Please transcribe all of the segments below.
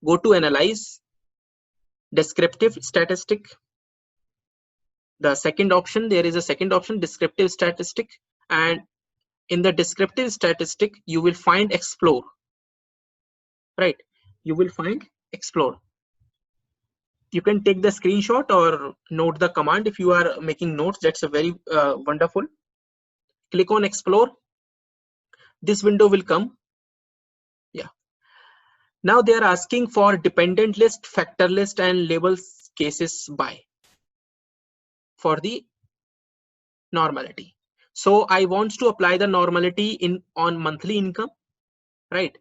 go to analyze, descriptive statistic. The second option, there is a second option, descriptive statistic, and in the descriptive statistic you will find explore, right? You will find explore. You can take the screenshot or note the command if you are making notes. That's a very wonderful. Click on explore. This window will come. Yeah. Now they are asking for dependent list, factor list, and labels cases by for the normality. So I want to apply the normality on monthly income, right?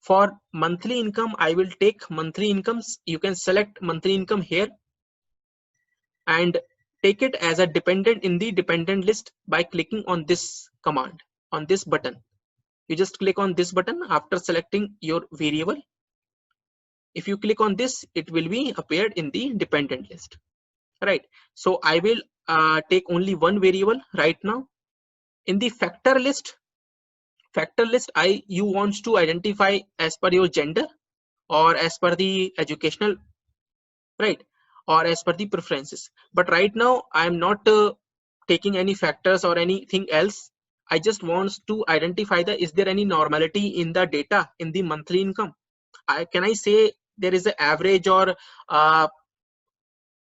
For monthly income, I will take monthly incomes. You can select monthly income here and take it as a dependent in the dependent list by clicking on this command, on this button. You just click on this button after selecting your variable. If you click on this, it will be appeared in the dependent list, right? So I will take only one variable right now. In the factor list, you want to identify as per your gender or as per the educational, right, or as per the preferences. But right now I am not taking any factors or anything else. I just want to identify is there any normality in the data in the monthly income. Can I say there is an average or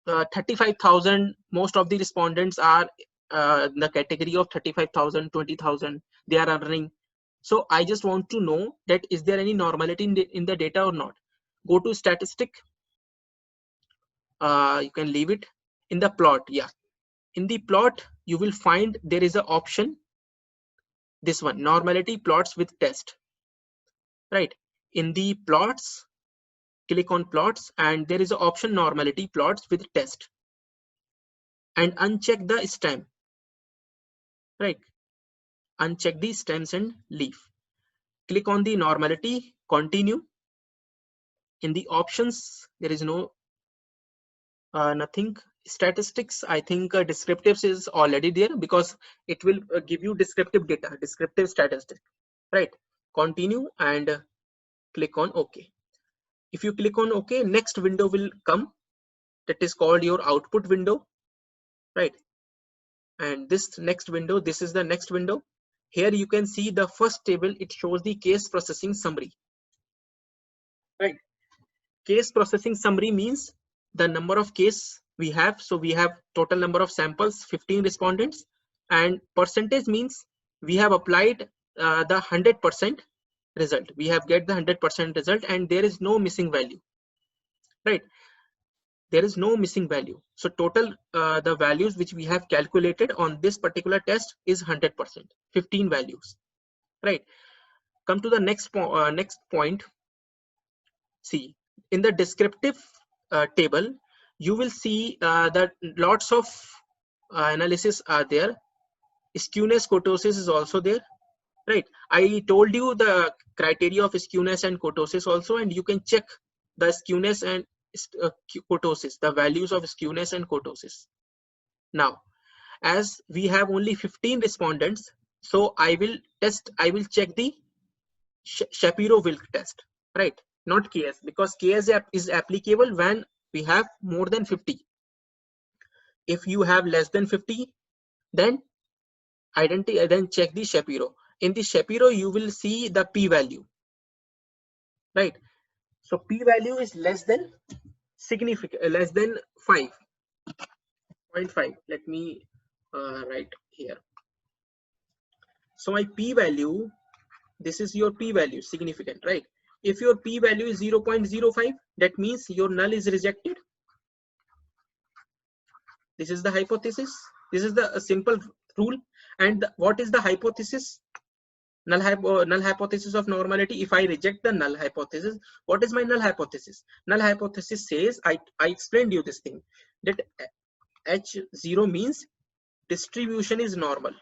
35,000? Most of the respondents are in the category of 35,000, 20,000 they are earning. So I just want to know that is there any normality in the data or not. Go to statistic. You can leave it in the plot. Yeah, in the plot you will find there is an option, this one, normality plots with test, right? In the plots, click on plots and there is an option normality plots with test and uncheck the stem, right? Uncheck the stems and leaf. Click on the normality, continue. In the options there is no nothing. Statistics, I think descriptives is already there because it will give you descriptive data, descriptive statistic, right? Continue and click on OK. If you click on OK, next window will come, that is called your output window, right? And this next window, this is the next window. Here you can see the first table, it shows the case processing summary, right? Case processing summary means the number of case we have. So we have total number of samples, 15 respondents, and percentage means we have applied the 100% result. We have get the 100% result and there is no missing value, right? There is no missing value. So total the values which we have calculated on this particular test is 100%, 15 values, right? Come to the next point. See, in the descriptive table you will see that lots of analysis are there. Skewness, kurtosis is also there, right? I told you the criteria of skewness and kurtosis also, and you can check the skewness and kurtosis, the values of skewness and kurtosis. Now as we have only 15 respondents, so I will check the Shapiro-Wilk test, right? Not KS, because KS is applicable when we have more than 50. If you have less than 50, then then check the Shapiro. In the Shapiro you will see the p-value, right? So p-value is less than significant, less than 5.5. Let me write here. So my p-value, this is your p-value, significant, right? If your p-value is 0.05, that means your null is rejected. This is the hypothesis. This is the simple rule. And what is the hypothesis? Null hypothesis of normality. If I reject the null hypothesis, what is my null hypothesis? Null hypothesis says, I explained you this thing, that H0 means distribution is normal.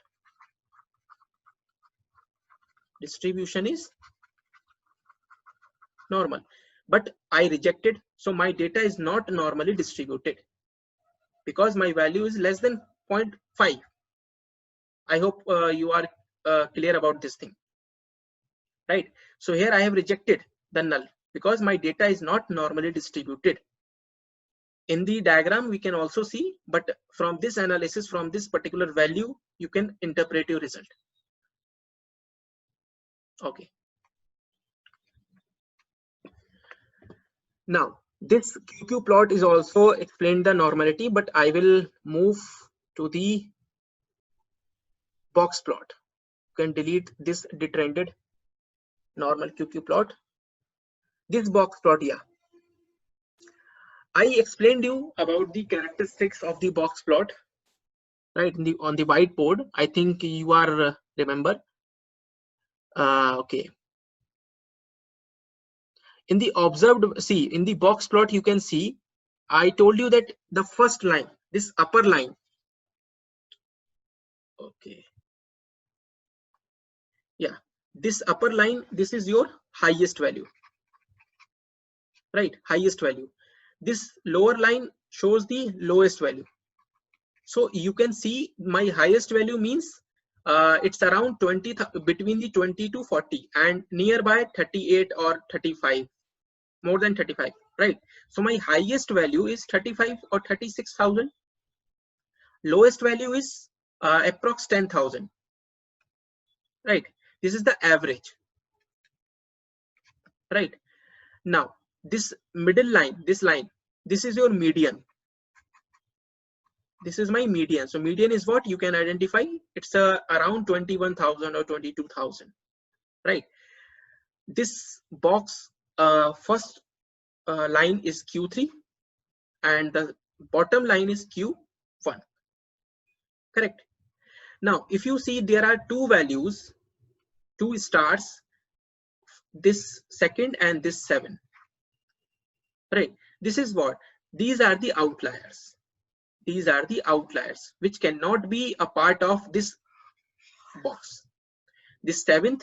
Distribution is normal, but I rejected, so my data is not normally distributed because my value is less than 0.5. I hope you are clear about this thing, right? So here I have rejected the null. because my data is not normally distributed. In the diagram we can also see, but from this analysis, from this particular value, you can interpret your result. Okay. Now this QQ plot is also explained the normality, but I will move to the box plot. You can delete this detrended normal QQ plot. This box plot, yeah. I explained you about the characteristics of the box plot, right? On the whiteboard. I think you are remember. Okay. In the observed, see in the box plot, you can see I told you that the first line, this upper line. Okay. Yeah, this upper line, this is your highest value, right? Highest value. This lower line shows the lowest value. So you can see my highest value means it's around 20, between the 20 to 40, and nearby 38 or 35, more than 35, right? So my highest value is 35 or 36,000. Lowest value is approx 10,000, right? This is the average, right? Now this middle line, this line, this is your median. This is my median. So median is what you can identify. It's around 21,000 or 22,000, right? This box first line is Q3 and the bottom line is Q1, correct? Now if you see, there are two values, two stars, this second and this 7, right? This is what, these are the outliers. These are the outliers which cannot be a part of this box. This 7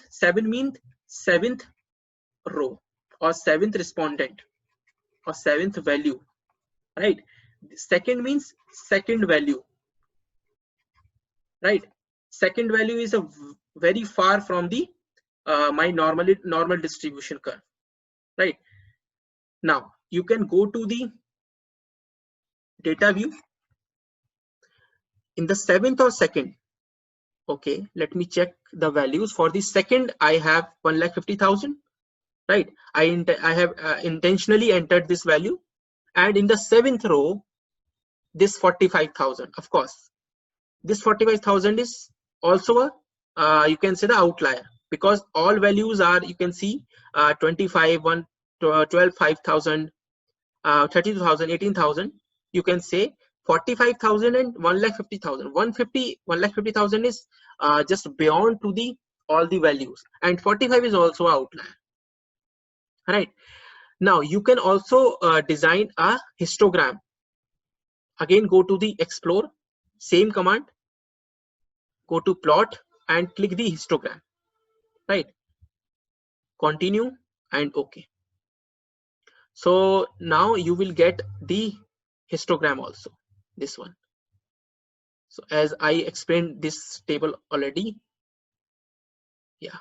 means 7th row or 7th respondent or 7th value, right? Second means second value, right? Second value is a very far from the my normal distribution curve, right? Now you can go to the data view. In the 7th or second, okay, let me check the values. For the second, I have 1,50,000, right? I have intentionally entered this value, and in the 7th row, this 45,000. Of course, this 45,000 is also a you can say the outlier, because all values are, you can see 25, 1, 12, 5,000, 32,000, 18,000. You can say 45,000 and 1,50,000. 1,50,000 is just beyond to the all the values, and 45 is also outlier, right? Now you can also design a histogram. Again, go to the explore, same command, go to plot and click the histogram, right? Continue and okay. So now you will get the histogram also, this one. So as I explained this table already, yeah.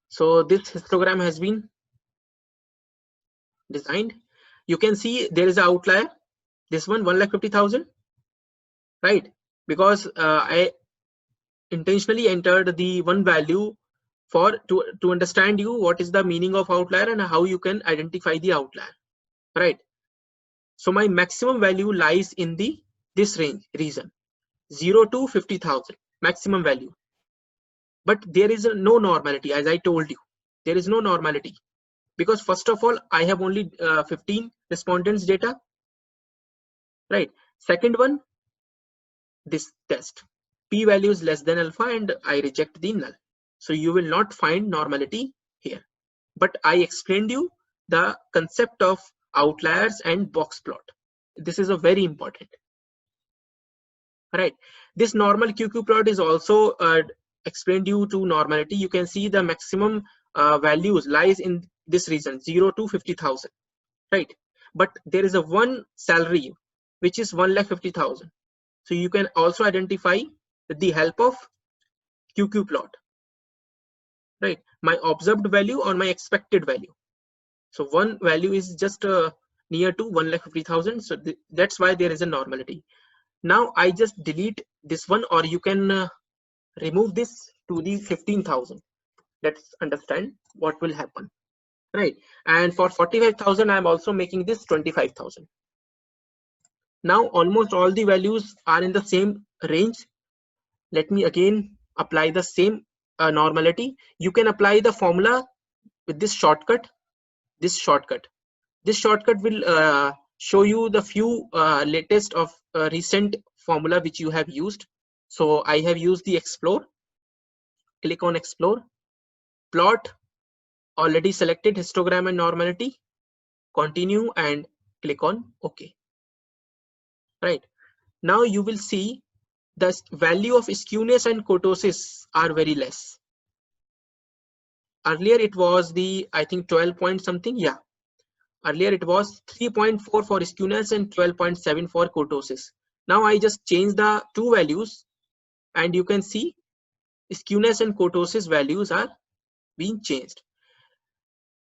So this histogram has been designed. You can see there is an outlier, this one 1,50,000, right? Because I intentionally entered the one value for to understand you what is the meaning of outlier and how you can identify the outlier, right? So my maximum value lies in the this range region, 0 to 50,000 maximum value. But there is no normality, as I told you. There is no normality because first of all, I have only 15 respondents data, right? Second one, this test, p-value is less than alpha, and I reject the null. So you will not find normality here. But I explained you the concept of outliers and box plot. This is a very important, right? This normal QQ plot is also explained you to normality. You can see the maximum values lies in this region, 0 to 50,000, right? But there is a one salary which is 1,50,000. So you can also identify with the help of QQ plot, right? my observed value or my expected value. So one value is just near to 1,50,000. So that's why there is a normality. Now I just delete this one, or you can remove this to the 15,000. Let's understand what will happen, right? And for 45,000, I'm also making this 25,000. Now almost all the values are in the same range. Let me again apply the same normality. You can apply the formula with this shortcut. This shortcut will show you the few latest of recent formula which you have used. So I have used the explore. Click on explore. Plot, already selected histogram and normality. Continue and click on OK. Right. Now you will see the value of skewness and kurtosis are very less. Earlier it was the, I think, 12 point something. Yeah. Earlier it was 3.4 for skewness and 12.7 for kurtosis. Now I just change the two values and you can see skewness and kurtosis values are being changed.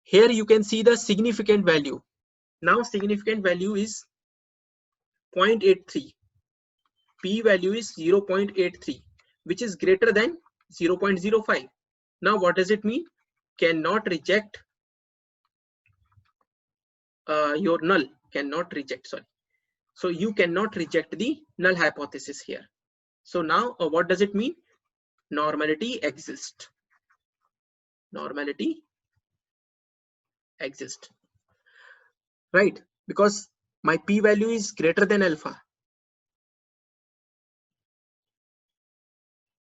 Here you can see the significant value. Now significant value is 0.83. P value is 0.83, which is greater than 0.05. Now what does it mean? Cannot reject your null. Cannot reject, sorry. So you cannot reject the null hypothesis here. So now what does it mean? Normality exists. Normality exists, right? Because my p value is greater than alpha.